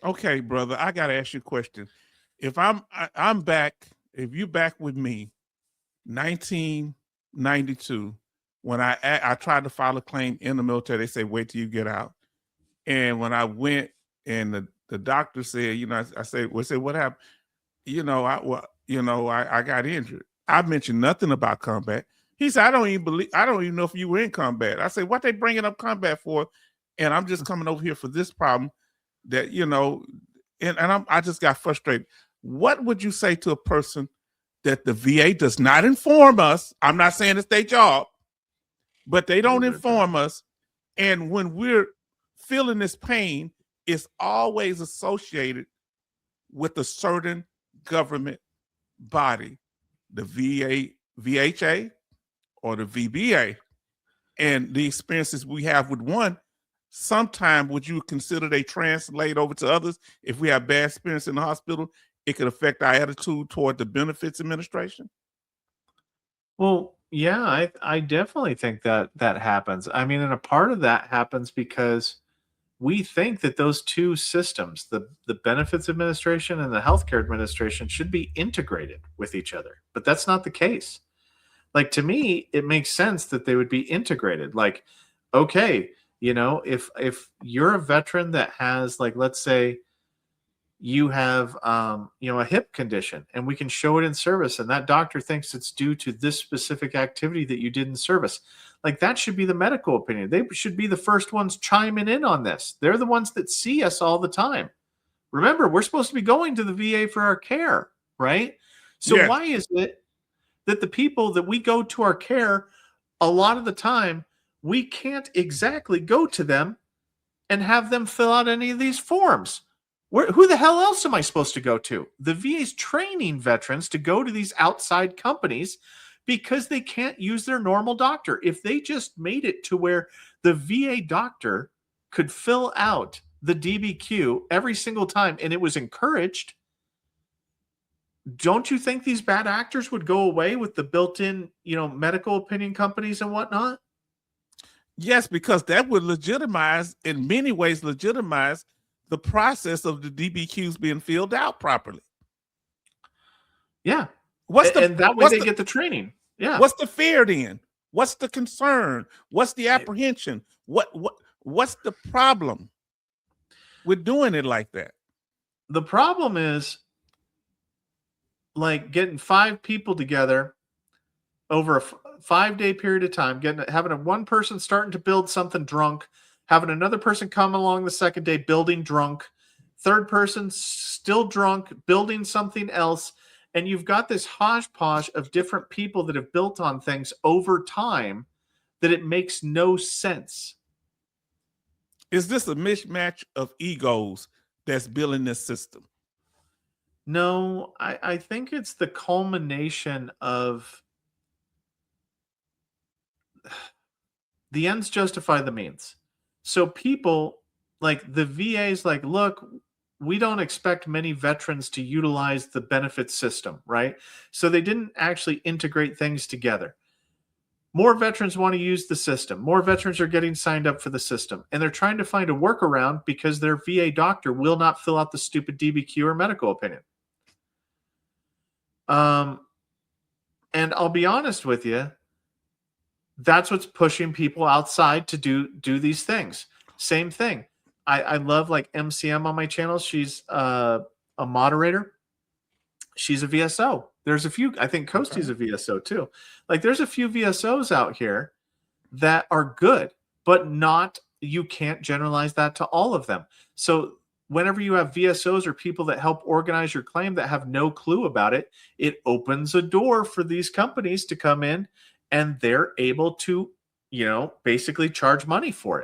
Okay, brother, I got to ask you a question. If I'm back, if you back with me, 1992, when I tried to file a claim in the military, they say wait till you get out. And when I went, and the doctor said, I said, well, say what happened? I got injured. I mentioned nothing about combat. He said, I don't even know if you were in combat. I said, what they bringing up combat for? And I'm just coming over here for this problem that, I just got frustrated. What would you say to a person that the VA does not inform us? I'm not saying it's their job, but they don't inform us. And when we're feeling this pain, it's always associated with a certain government body, the VHA or the VBA. And the experiences we have with one, sometime would you consider they translate over to others? If we have bad experience in the hospital, it could affect our attitude toward the benefits administration? Well, yeah, I definitely think that happens. I mean, and a part of that happens because we think that those two systems, the benefits administration and the healthcare administration, should be integrated with each other. But that's not the case. Like, to me, it makes sense that they would be integrated. Like, okay, if you're a veteran that has, like, let's say you have a hip condition and we can show it in service and that doctor thinks it's due to this specific activity that you did in service, like, that should be the medical opinion. They should be the first ones chiming in on this. They're the ones that see us all the time. Remember, we're supposed to be going to the VA for our care, right? So Yes. why is it that the people that we go to our care, a lot of the time, we can't exactly go to them and have them fill out any of these forms? Who the hell else am I supposed to go to? The VA's training veterans to go to these outside companies because they can't use their normal doctor. If they just made it to where the VA doctor could fill out the DBQ every single time and it was encouraged, don't you think these bad actors would go away with the built-in, medical opinion companies and whatnot? Yes, because that would in many ways legitimize the process of the DBQs being filled out properly. Yeah. And that way they get the training. Yeah. What's the fear then? What's the concern? What's the apprehension? What's the problem with doing it like that? The problem is, like, getting 5 people together over a 5-day period of time, having one person starting to build something drunk, having another person come along the second day building drunk, third person still drunk, building something else. And you've got this hodgepodge of different people that have built on things over time that it makes no sense. Is this a mismatch of egos that's building this system? No, I think it's the culmination of the ends justify the means. So people, like the VA's, like, look, we don't expect many veterans to utilize the benefit system, right? So they didn't actually integrate things together. More veterans want to use the system. More veterans are getting signed up for the system. And they're trying to find a workaround because their VA doctor will not fill out the stupid DBQ or medical opinion. And I'll be honest with you, that's what's pushing people outside to do these things. Same thing. I love, like, MCM on my channel. She's a moderator. She's a VSO. There's a few, I think Kosti's a VSO too. Like, there's a few VSOs out here that are good, but you can't generalize that to all of them. So whenever you have VSOs or people that help organize your claim that have no clue about it, it opens a door for these companies to come in and they're able to, basically charge money for it.